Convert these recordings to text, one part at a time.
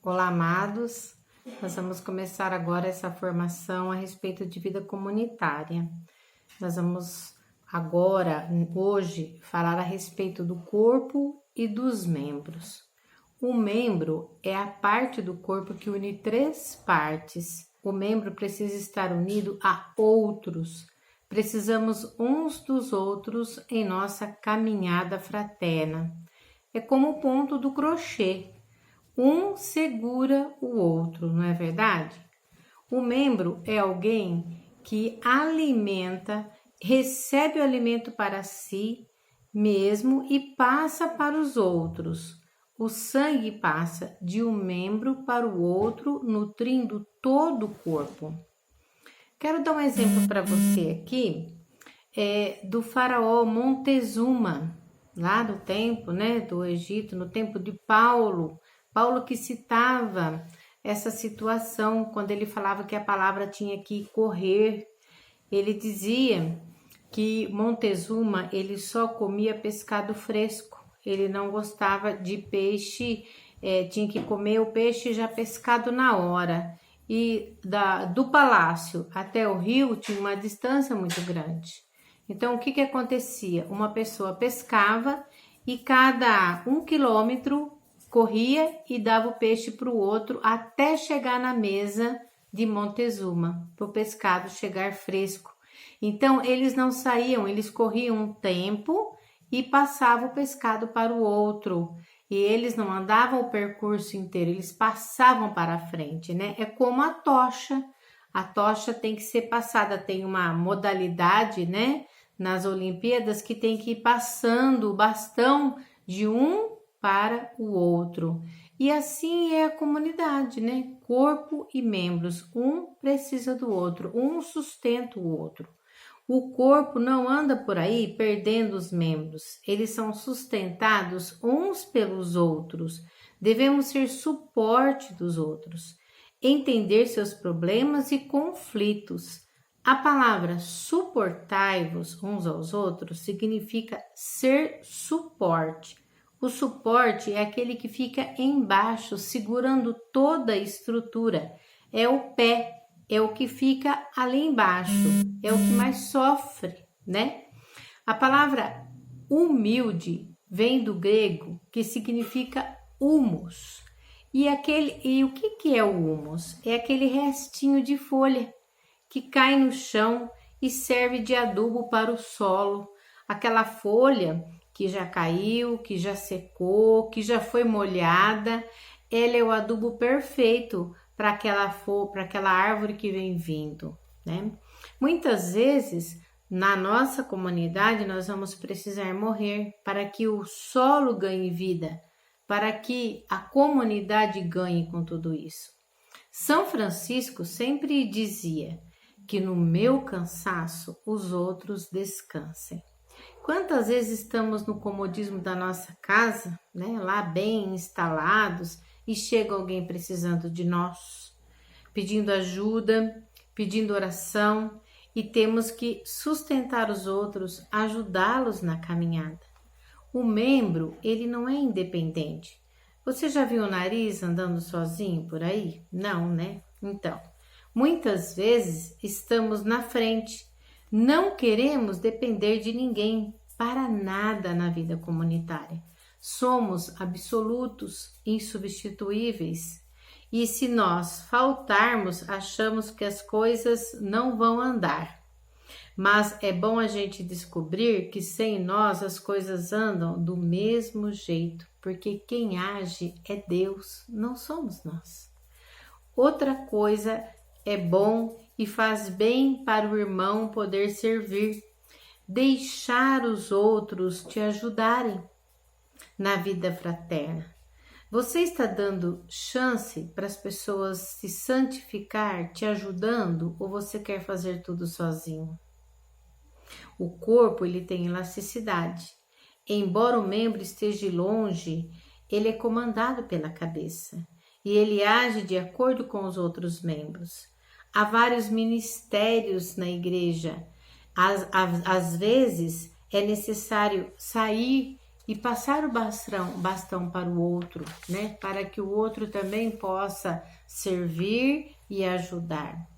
Olá, amados. Nós vamos começar agora essa formação a respeito de vida comunitária. Nós vamos agora, hoje, falar a respeito do corpo e dos membros. O membro é a parte do corpo que une três partes. O membro precisa estar unido a outros. Precisamos uns dos outros em nossa caminhada fraterna. É como o ponto do crochê. Um segura o outro, não é verdade? O membro é alguém que alimenta, recebe o alimento para si mesmo e passa para os outros. O sangue passa de um membro para o outro, nutrindo todo o corpo. Quero dar um exemplo para você aqui, do faraó Montezuma, lá do tempo, do Egito, no tempo de Paulo que citava essa situação quando ele falava que a palavra tinha que correr. Ele dizia que Montezuma ele só comia pescado fresco, ele não gostava de peixe, tinha que comer o peixe já pescado na hora. E do palácio até o rio tinha uma distância muito grande. Então o que acontecia? Uma pessoa pescava e cada 1 quilômetro corria e dava o peixe para o outro até chegar na mesa de Montezuma, para o pescado chegar fresco. Então, eles não saíam, eles corriam um tempo e passavam o pescado para o outro. E eles não andavam o percurso inteiro, eles passavam para a frente, É como a tocha. A tocha tem que ser passada, tem uma modalidade, nas Olimpíadas que tem que ir passando o bastão de um para o outro. E assim é a comunidade, Corpo e membros, um precisa do outro, um sustenta o outro. O corpo não anda por aí perdendo os membros, eles são sustentados uns pelos outros. Devemos ser suporte dos outros, entender seus problemas e conflitos. A palavra suportai-vos uns aos outros significa ser suporte. O suporte é aquele que fica embaixo, segurando toda a estrutura. É o pé, é o que fica ali embaixo, é o que mais sofre, A palavra humilde vem do grego, que significa humus. E o que é o humus? É aquele restinho de folha que cai no chão e serve de adubo para o solo. Aquela folha que já caiu, que já secou, que já foi molhada, ela é o adubo perfeito para aquela árvore que vem vindo, Muitas vezes, na nossa comunidade, nós vamos precisar morrer para que o solo ganhe vida, para que a comunidade ganhe com tudo isso. São Francisco sempre dizia que no meu cansaço os outros descansem. Quantas vezes estamos no comodismo da nossa casa, lá bem instalados, e chega alguém precisando de nós, pedindo ajuda, pedindo oração, e temos que sustentar os outros, ajudá-los na caminhada. O membro, ele não é independente. Você já viu o nariz andando sozinho por aí? Não, Então, muitas vezes estamos na frente, não queremos depender de ninguém para nada na vida comunitária. Somos absolutos, insubstituíveis. E se nós faltarmos, achamos que as coisas não vão andar. Mas é bom a gente descobrir que sem nós as coisas andam do mesmo jeito, porque quem age é Deus, não somos nós. Outra coisa é bom e faz bem para o irmão poder servir, deixar os outros te ajudarem na vida fraterna. Você está dando chance para as pessoas se santificar, te ajudando, ou você quer fazer tudo sozinho? O corpo ele tem elasticidade. Embora o membro esteja longe, ele é comandado pela cabeça e ele age de acordo com os outros membros. Há vários ministérios na igreja. Às vezes é necessário sair e passar o bastão para o outro, né? Para que o outro também possa servir e ajudar.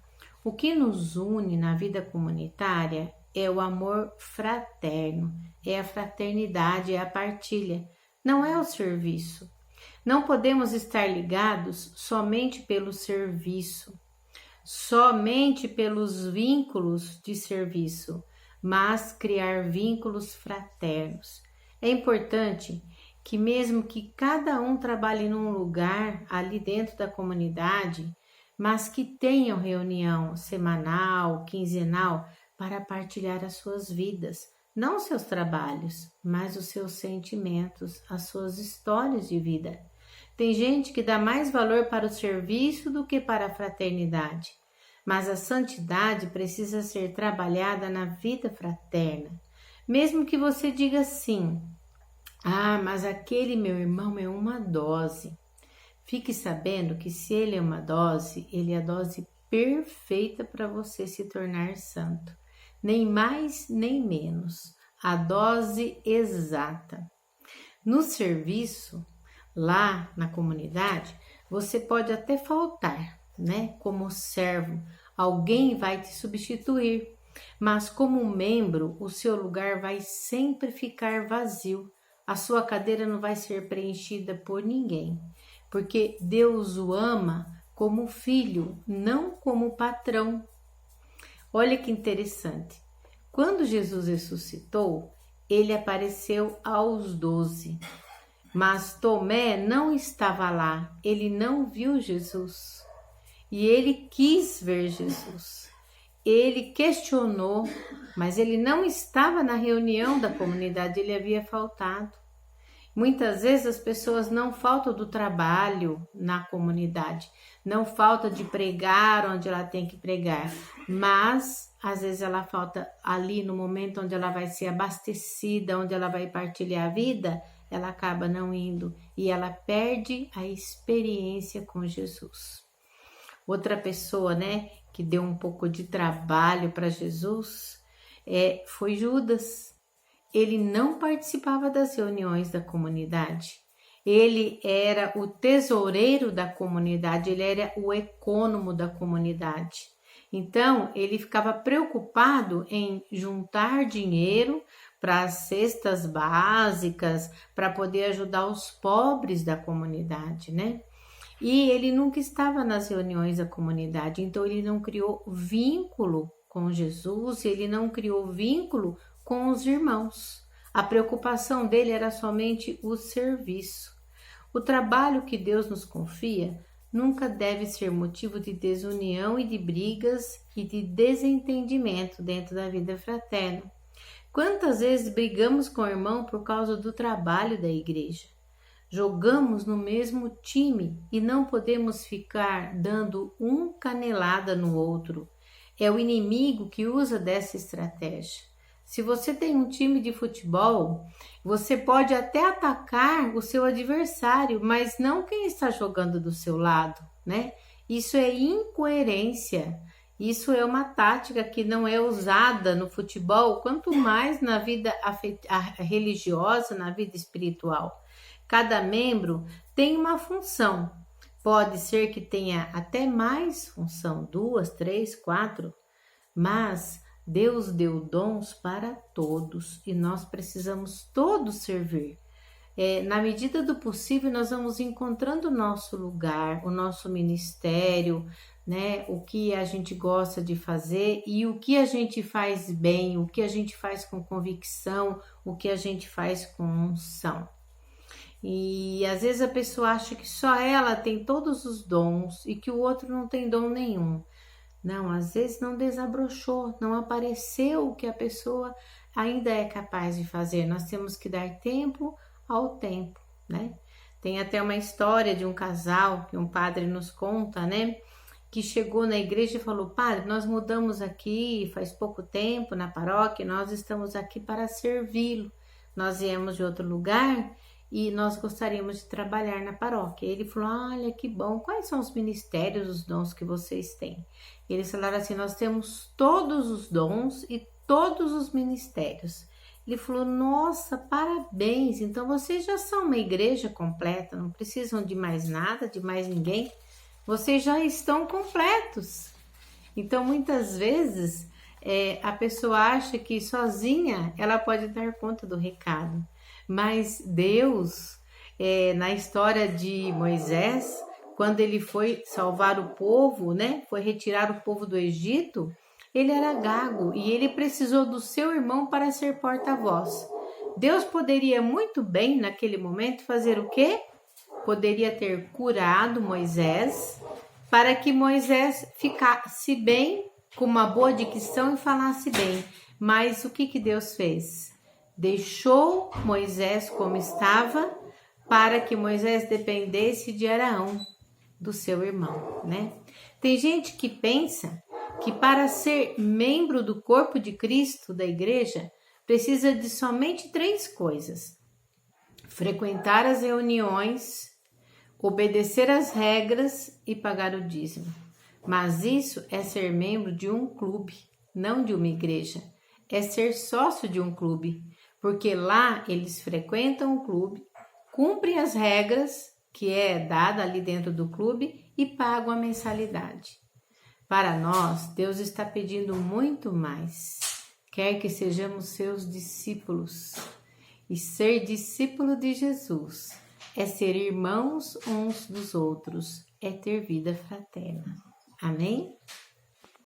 O que nos une na vida comunitária é o amor fraterno, é a fraternidade, é a partilha, não é o serviço. Não podemos estar ligados somente pelo serviço, somente pelos vínculos de serviço, mas criar vínculos fraternos. É importante que mesmo que cada um trabalhe num lugar ali dentro da comunidade, mas que tenham reunião semanal, quinzenal, para partilhar as suas vidas, não os seus trabalhos, mas os seus sentimentos, as suas histórias de vida. Tem gente que dá mais valor para o serviço do que para a fraternidade, mas a santidade precisa ser trabalhada na vida fraterna. Mesmo que você diga assim, mas aquele meu irmão é uma dose. Fique sabendo que se ele é uma dose, ele é a dose perfeita para você se tornar santo. Nem mais, nem menos. A dose exata. No serviço, lá na comunidade, você pode até faltar, né? Como servo, alguém vai te substituir. Mas como membro, o seu lugar vai sempre ficar vazio. A sua cadeira não vai ser preenchida por ninguém, porque Deus o ama como filho, não como patrão. Olha que interessante. Quando Jesus ressuscitou, ele apareceu aos 12, mas Tomé não estava lá, ele não viu Jesus e ele quis ver Jesus. Ele questionou, mas ele não estava na reunião da comunidade, ele havia faltado. Muitas vezes as pessoas não faltam do trabalho na comunidade, não falta de pregar onde ela tem que pregar, mas às vezes ela falta ali no momento onde ela vai ser abastecida, onde ela vai partilhar a vida, ela acaba não indo e ela perde a experiência com Jesus. Outra pessoa, né, que deu um pouco de trabalho para Jesus foi Judas. Ele não participava das reuniões da comunidade. Ele era o tesoureiro da comunidade, ele era o econômico da comunidade. Então, ele ficava preocupado em juntar dinheiro para as cestas básicas, para poder ajudar os pobres da comunidade, né? E ele nunca estava nas reuniões da comunidade, então ele não criou vínculo com Jesus, ele não criou vínculo com os irmãos. A preocupação dele era somente o serviço. O trabalho que Deus nos confia nunca deve ser motivo de desunião e de brigas e de desentendimento dentro da vida fraterna. Quantas vezes brigamos com o irmão por causa do trabalho da igreja? Jogamos no mesmo time e não podemos ficar dando um canelada no outro. É o inimigo que usa dessa estratégia. Se você tem um time de futebol, você pode até atacar o seu adversário, mas não quem está jogando do seu lado, né? Isso é incoerência. Isso é uma tática que não é usada no futebol, quanto mais na vida religiosa, na vida espiritual. Cada membro tem uma função. Pode ser que tenha até mais função, 2, 3, 4, mas Deus deu dons para todos e nós precisamos todos servir. Na medida do possível, nós vamos encontrando o nosso lugar, o nosso ministério, né? O que a gente gosta de fazer e o que a gente faz bem, o que a gente faz com convicção, o que a gente faz com unção. E às vezes a pessoa acha que só ela tem todos os dons e que o outro não tem dom nenhum. Não, às vezes não desabrochou, não apareceu o que a pessoa ainda é capaz de fazer. Nós temos que dar tempo ao tempo, né? Tem até uma história de um casal que um padre nos conta, né? Que chegou na igreja e falou: padre, nós mudamos aqui faz pouco tempo na paróquia, nós estamos aqui para servi-lo. Nós viemos de outro lugar e nós gostaríamos de trabalhar na paróquia. Ele falou: olha que bom, quais são os ministérios, os dons que vocês têm? Eles falaram assim: nós temos todos os dons e todos os ministérios. Ele falou: nossa, parabéns! Então vocês já são uma igreja completa, não precisam de mais nada, de mais ninguém. Vocês já estão completos. Então muitas vezes a pessoa acha que sozinha ela pode dar conta do recado, mas Deus, na história de Moisés, quando ele foi salvar o povo, né? Foi retirar o povo do Egito. Ele era gago e ele precisou do seu irmão para ser porta-voz. Deus poderia muito bem, naquele momento, fazer o quê? Poderia ter curado Moisés para que Moisés ficasse bem, com uma boa dicção e falasse bem. Mas o que Deus fez? Deixou Moisés como estava para que Moisés dependesse de Arão, do seu irmão, né? Tem gente que pensa que para ser membro do corpo de Cristo, da igreja, precisa de somente 3 coisas: frequentar as reuniões, obedecer às regras e pagar o dízimo. Mas isso é ser membro de um clube, não de uma igreja. É ser sócio de um clube, porque lá eles frequentam o clube, cumprem as regras que é dada ali dentro do clube e pagam a mensalidade. Para nós, Deus está pedindo muito mais. Quer que sejamos seus discípulos. E ser discípulo de Jesus é ser irmãos uns dos outros, é ter vida fraterna. Amém?